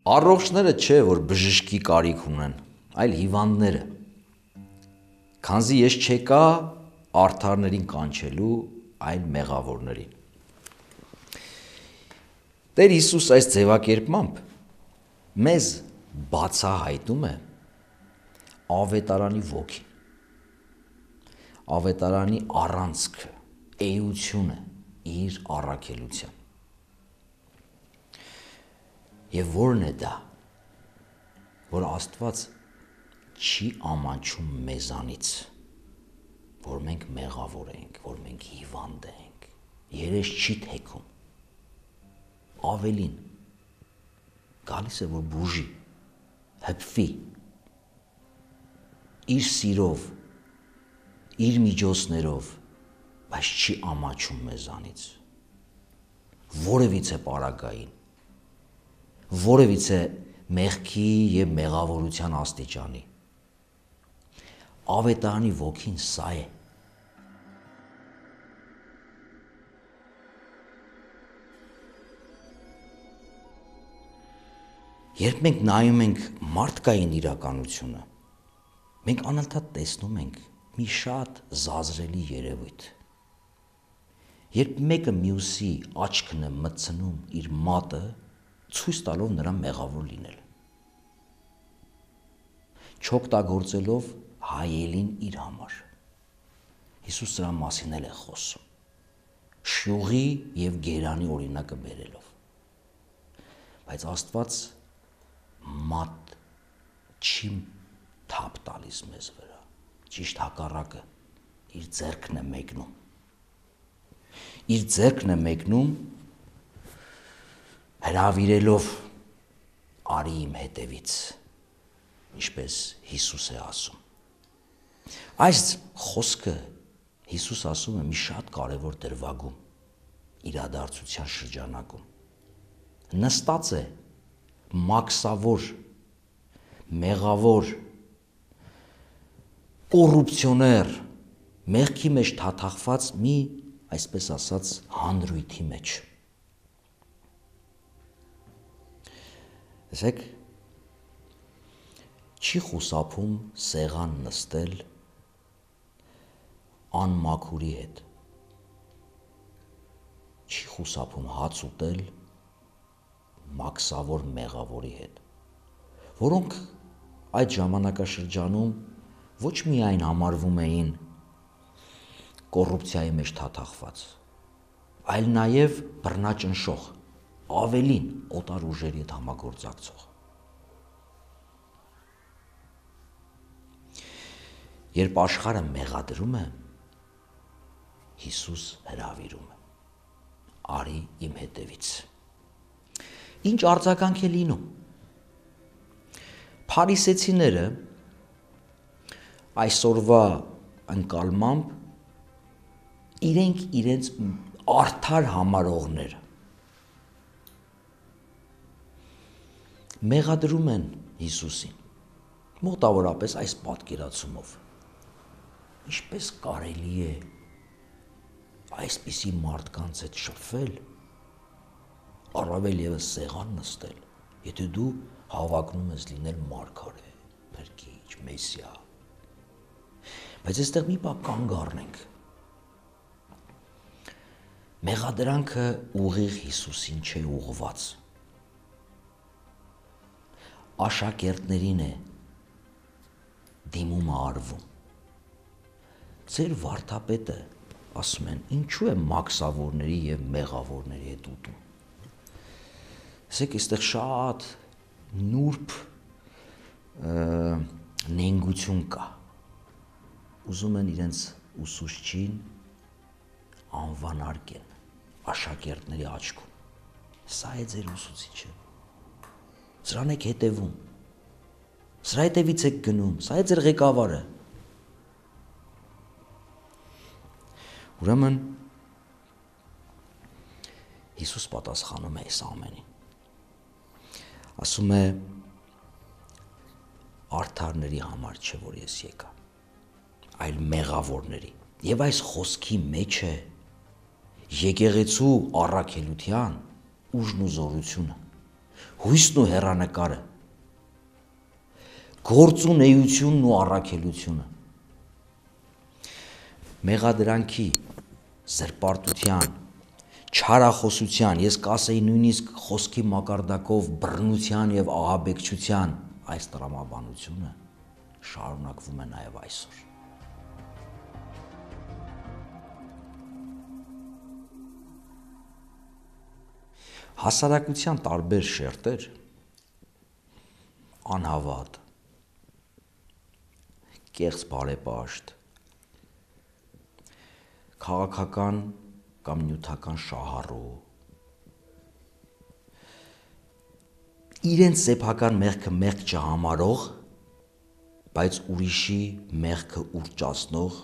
Առողջները չէ, որ բժշկի կարիք ունեն, այլ հիվանդները, քանզի ես չեկա արդարներին կանչելու, այլ մեղավորներին։ Տեր Հիսուս այս ձևակերպմամբ մեզ բացահայտում է ավետարանի ոգին, ավետարանի առանցքը, էությունը իր առաքելության։ Եվ որն է դա, որ Աստված չի ամանչում մեզանից, որ մենք մեղավոր ենք, որ մենք հիվանդ ենք, երես չի թեքում, ավելին, գալիս է, որ բուժի, հպվի, իր սիրով, իր միջոցներով, բայց չի ամաչում մեզանից, որևիցե պարագային, որևիցե մեղքի և մեղավորության աստիճանի։ Ավետարանի ոգին սա է։ Երբ մենք նայում ենք մարդկային իրականությունը, մենք անընդհատ տեսնում ենք մի շատ զազրելի երևույթ։ Երբ մեկը մյուսի աչքն է մտցնում իր մատը, ցույց տալով նրան մեղավոր լինել, չօգտագործելով հայելին իր համար։ Հիսուս դրա մասին էլ է խոսում, շյուղի և գերանի օրինակը բերելով։ Բայց Աստված մատ չի թափ տալիս մեզ վրա, ճիշտ հակառակը, իր ձեռքն է մեկնում։ Իր ձեռքն է մեկնում հրավիրելով արի իմ հետևից, ինչպես Հիսուս է ասում։ Այս խոսքը Հիսուս ասում է մի շատ կարևոր դրվագում, իրադարձության շրջանակում։ Նստած է մաքսավոր, մեղավոր, կոռուպցիոներ, մեղքի մեջ թաթախված մի, այսպես ասած, հանրույթի մեջ։ Տեսեք, չի խուսափում սեղան նստել անմաքուրի հետ, չի խուսափում հաց ուտել մաքսավոր մեղավորի հետ, որոնք այդ ժամանակաշրջանում ոչ միայն համարվում էին կոռուպցիայի մեջ թաթախված, այլ նաև բռնաճնշող, ավելին օտար ուժերի հետ համագործակցող։ Երբ աշխարհը մեղադրում է, Հիսուս հրավիրում է, արի իմ հետևից։ Ինչ արձագանք է լինում։ Փարիսեցիները այսօրվա ընկալմամբ իրենք իրենց արդար համարողները մեղադրում են Հիսուսին, մոտավորապես այս պատկերացումով. ինչպես կարելի է այսպիսի մարդկանց հետ շփվել, առավել ևս սեղան նստել, եթե դու հավակնում ես լինել մարգարե, փրկիչ, մեսիա։ Բայց այստեղ մի բան կանգ առնենք։ Մեղադրանքը ուղիղ Հիսուսին չէ ուղղված, աշակերտներին է դիմումը արվում։ Ձեր վարդապետը, ասում են, ինչու է մաքսավորների և մեղավորների հետ ուտում։ Տեսեք, այստեղ շատ նուրբ նենգություն կա։ Ուզում են իրենց ուսուցչին անվանարկեն աշակերտների աչքում։ Սա է ձեր ուսուցիչը։ Սրան եք հետևում, սրա հետևից եք գնում, սա է ձեր ղեկավարը։ Ուրեմն Հիսուս պատասխանում է այս ամենին։ Ասում է, արդարների համար չէ, որ ես եկա, այլ մեղավորների։ Եվ այս խոսքի մեջ է եկեղեցու առաքելության ուժն ու զորությունը, հույսն ու հեռանկարը, գործունեությունն ու առաքելությունը, մեղադրանքի, զրպարտության, չարախոսության, ես կասեի նույնիսկ խոսքի մակարդակով բռնության եւ ահաբեկչության այս տրամաբանությունը շարունակվում է նաեւ այսօր։ Հասարակության տարբեր շերտեր անհավատ, կեղծ բարեպաշտ, քաղաքական կամ նյութական շահառու, իրենց սեփական մեղքը մեղք չհամարող, բայց ուրիշի մեղքը ուռճացնող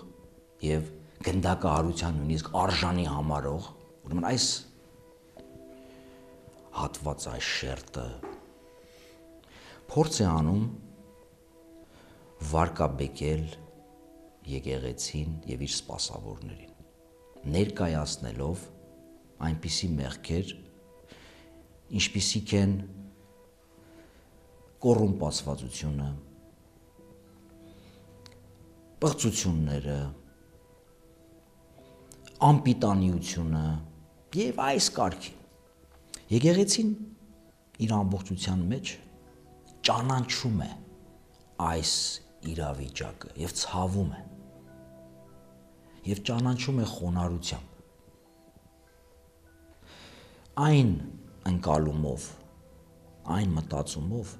եւ գնդակահարության նույնիսկ արժանի համարող, ուրեմն այս հատված այս շերտը փորձ է անում վարկաբեկել եկեղեցին եւ իր սպասավորներին, ներկայացնելով այնպիսի մեղքեր, ինչպիսիք են կոռումպացվածությունը, պղծությունները, անպիտանիությունը եւ այս կարգի։ Եկեղեցին իր ամբողջության մեջ ճանաչում է այս իրավիճակը եւ ցավում է եւ ճանաչում է խոնարհությամբ այն ընկալումով, այն մտածումով,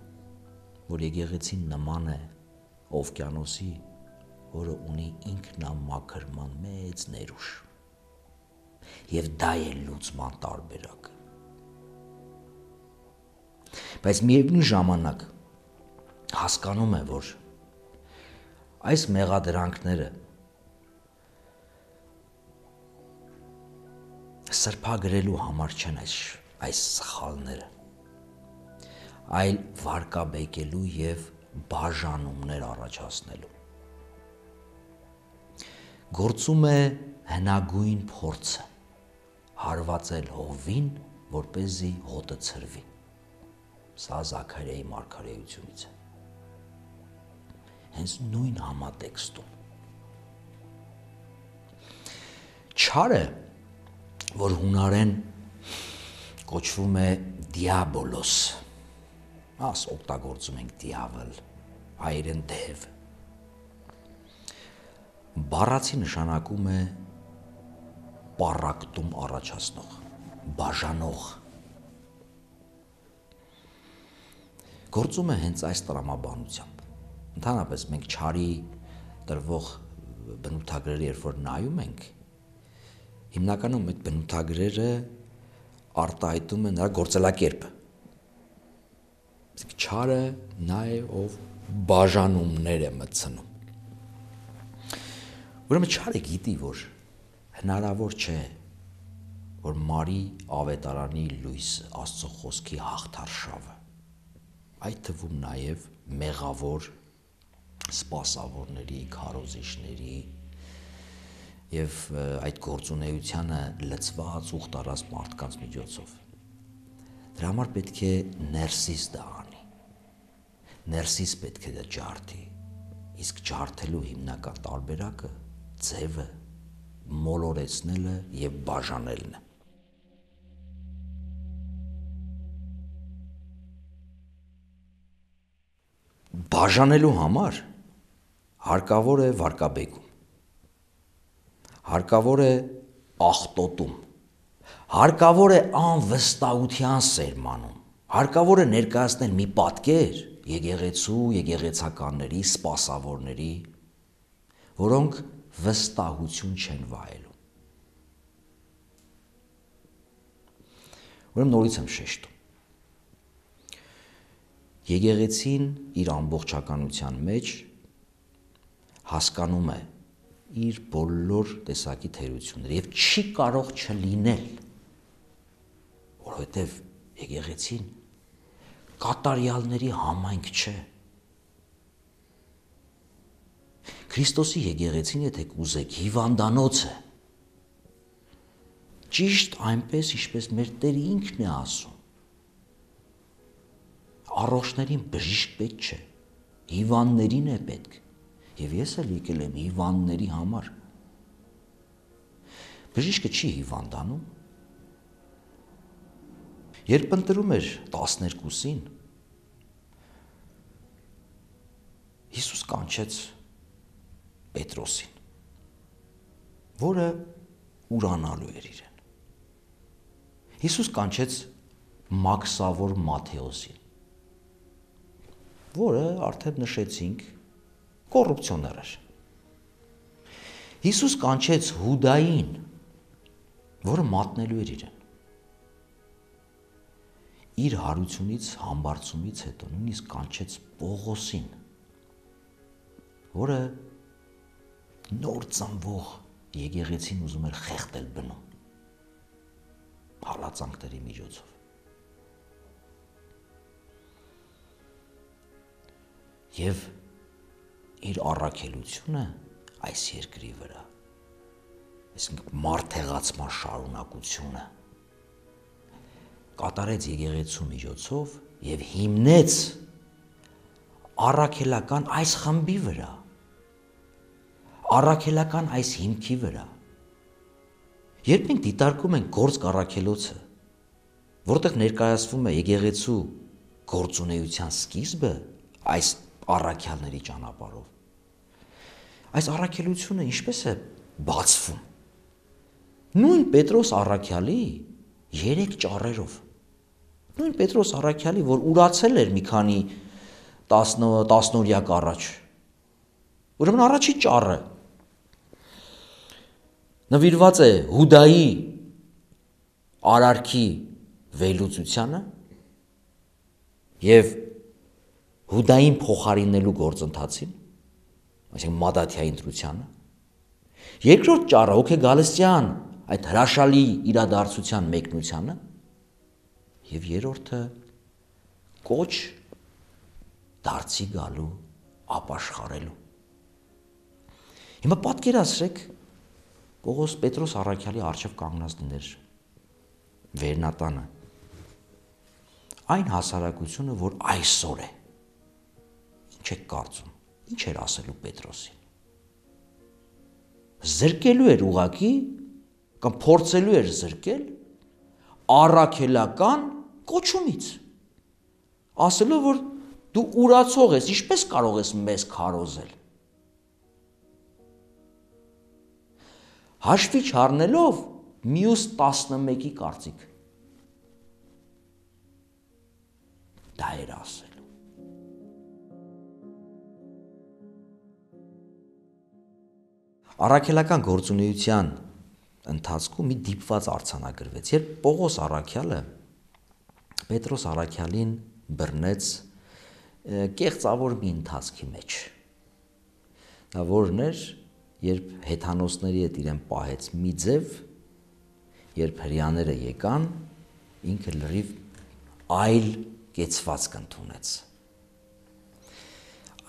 որ եկեղեցին նման է օվկիանոսի, որը ունի ինքնամաքրման մեծ ներուժ եւ դա է լուծման տարբերակը։ Բայց միևնույն ժամանակ հասկանում է, որ այս մեղադրանքները սրբագրելու համար չեն այս սխալները, այլ վարկաբեկելու եւ բաժանումներ առաջացնելու։ Գործում է հնագույն փորձը հարվածել հովին, որպեսզի հոտը ցրվի։ Սա Զաքարիայի մարգարեությունից է։ Հենց նույն համատեքստում։ Չարը, որ հունարեն կոչվում է դիաբոլոս, աս օգտագործում ենք դիավոլ, հայերեն դև, բառացի նշանակում է պառակտում առաջացնող, բաժանող, գործում է հենց այս տրամաբանությամբ։ Ընդհանրապես մենք չարի տրվող բնութագրերը երբ որ նայում ենք, հիմնականում այդ բնութագրերը արտահայտում են նրա գործելակերպը։ Չարը նա է, ով բաժանումներ է մտցնում։ Ուրեմն չարը գիտի, որ հնարավոր չէ, որ մարի ավետարանի լույսը, Աստծո խոսքի հաղթարշավը, այդ թվում նաև մեղավոր սպասավորների, քարոզիչների եւ այդ գործունեությանը լծված ուխտարած մարդկանց միջոցով։ Դրա համար պետք է ներսից դա անի, ներսից պետք է դա ջարդի, իսկ ջարդելու հիմնական տարբերակը, ձևը, մոլորեցնելը եւ բաժանելն է։ Բաժանելու համար հարկավոր է վարկաբեկում, հարկավոր է աղտոտում, հարկավոր է անվստահության սերմանում, հարկավոր է ներկայացնել մի պատկեր եկեղեցու, եկեղեցականների, սպասավորների, որոնք վստահություն չեն վայելում։ Ուրեմն նորից եմ շեշտում։ Եկեղեցին իր ամբողջականության մեջ հասկանում է իր բոլոր տեսակի թերությունները եւ չի կարող չլինել, որովհետեւ եկեղեցին կատարյալների համայնք չէ։ Քրիստոսի եկեղեցին, եթե կուզեք, հիվանդանոց է։ Ճիշտ այնպես, ինչպես մեր Տերը ինքն է ասում։ Առողջներին բժիշկ պետք չէ, հիվանդներին է պետք, եւ ես էլ եկել եմ հիվանդների համար։ Բժիշկը չի հիվանդանում։ Երբ ընտրում էր 12-ին, Հիսուս կանչեց Պետրոսին, որը ուրանալու էր իրեն։ Հիսուս կանչեց Մաքսավոր Մատթեոսին, որը արդեն նշեցինք կոռուպցիոներ էր։ Հիսուս կանչեց Հուդային, որը մատնելու էր իրեն։ Իր հարությունից, համբարձումից հետո նույնիսկ կանչեց Պողոսին, որը նոր ծնվող եկեղեցին ուզում էր խեղդել բնում, հալածանքների միջոցով։ Եվ իր առաքելությունը այս երկրի վրա, այսինքն մարդեղացման շարունակությունը, կատարեց եկեղեցու միջոցով եւ հիմնեց առաքելական այս խմբի վրա, առաքելական այս հիմքի վրա։ Երբ մենք դիտարկում ենք գործք առաքելոցը, որտեղ ներկայացվում է եկեղեցու գործունեության սկիզբը այս առաքյալների ճանապարհով, այս առաքելությունը ինչպես է բացվում։ Նույն Պետրոս առաքյալի 3 ճառերով, նույն Պետրոս առաքյալի, որ ուրացել էր մի քանի տասնօրյակ առաջ, ուրեմն առաջի ճառը նվիրված է Հուդայի արարքի վերլուծությանը եւ Հուդային փոխարինելու գործընթացին, այսինքն Մադաթիայի ընտրությանը։ Երկրորդ ճառը հոգեգալստյան այդ հրաշալի իրադարձության մեկնությանը եւ երրորդը կոչ դարձի գալու ապաշխարելու։ Հիմա պատկերացրեք Պետրոս առաքյալի առջև կանգնած լիներ վերնատանը, այն հասարակությունը, որ այսօր է։ Ինչ եք կարծում, ինչ էր ասելու Պետրոսին։ Զրկելու էր ուղակի կամ փորձելու էր զրկել առաքելական կոչումից, ասելով, որ դու ուրացող ես, ինչպես կարող ես մեզ քարոզել։ Հաշվի չառնելով մյուս 11-ի կարծիք։ Դա էր ասելու։ Առաքելական գործունեության ընթացքում մի դիպված արձանագրվեց, երբ Պողոս առաքյալը Պետրոս առաքյալին բռնեց կեղծավոր մի ընթացքի մեջ։ Դա որն էր, երբ հեթանոսների հետ իրեն պահեց մի ձև, երբ հրյաները եկան, ինքը լրիվ այլ կեցվածք ընդունեց։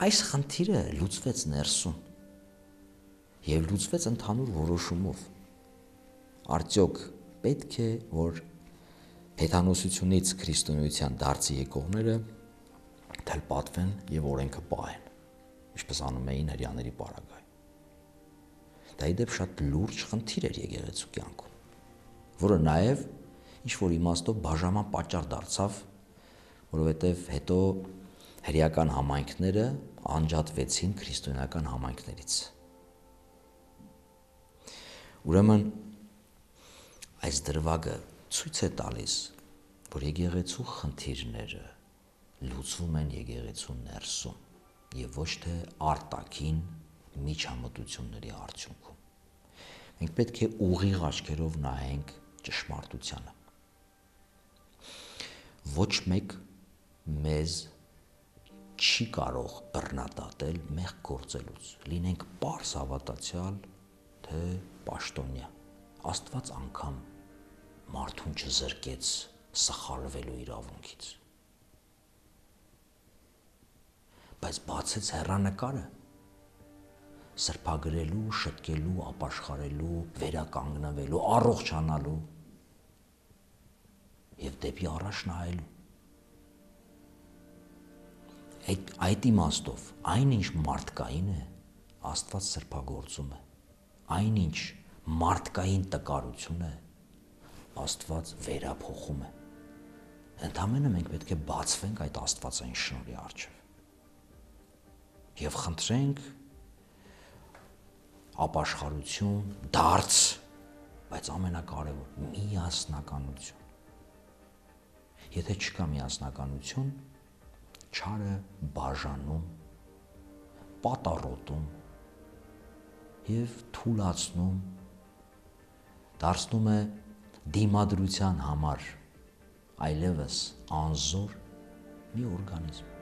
Այս խնդիրը լուծվեց ներսում եւ լուծվեց ընդհանուր որոշումով։ Արդյոք պետք է, որ հեթանոսությունից քրիստոնեության դարձի եկողները թելպատվեն եւ օրենքը պահեն, ինչպես անում էին հրյաների պարագայում։ Դա ի դեպ շատ լուրջ խնդիր էր եկեղեցու կյանքում, որը նաև ինչ-որ իմաստով բաժանման պատճառ դարձավ, որովհետև հետո հրեական համայնքները անջատվեցին քրիստոնեական համայնքներից։ Ուրեմն այս դրվագը ցույց է տալիս, որ եկեղեցու խնդիրները լուծվում են եկեղեցու ներսում եւ ոչ թե արտաքին միջամտությունների արդյունքում։ Մենք պետք է ուղիղ աչքերով նայենք ճշմարտությանը։ Ոչ մեկ մեզ չի կարող բռնադատել մեղք գործելուց, լինենք պարզ հավատացյալ, թե պաշտոնյա։ Աստված անգամ մարդուն չզրկեց սխալվելու իրավունքից։ Բայց բացեց հեռանկարը սրբագրելու, շտկելու, ապաշխարելու, վերականգնվելու, առողջանալու եւ դեպի առաջ նայելու։ Այդ իմաստով այնինչ մարդկային է, Աստված սրբագործում է, այնինչ մարդկային տկարություն է, Աստված վերափոխում է։ Ընդամենը մենք պետք է բացվենք այդ աստվածային շնորհի առջև եւ խնդրենք ապաշխարություն, դարձ, բայց ամենակարևոր միասնականություն։ Եթե չկա միասնականություն, չարը բաժանում, պատառոտում եւ թուլացնում, դարձնում է դիմադրության համար այլևս անզոր մի օրգանիզմ։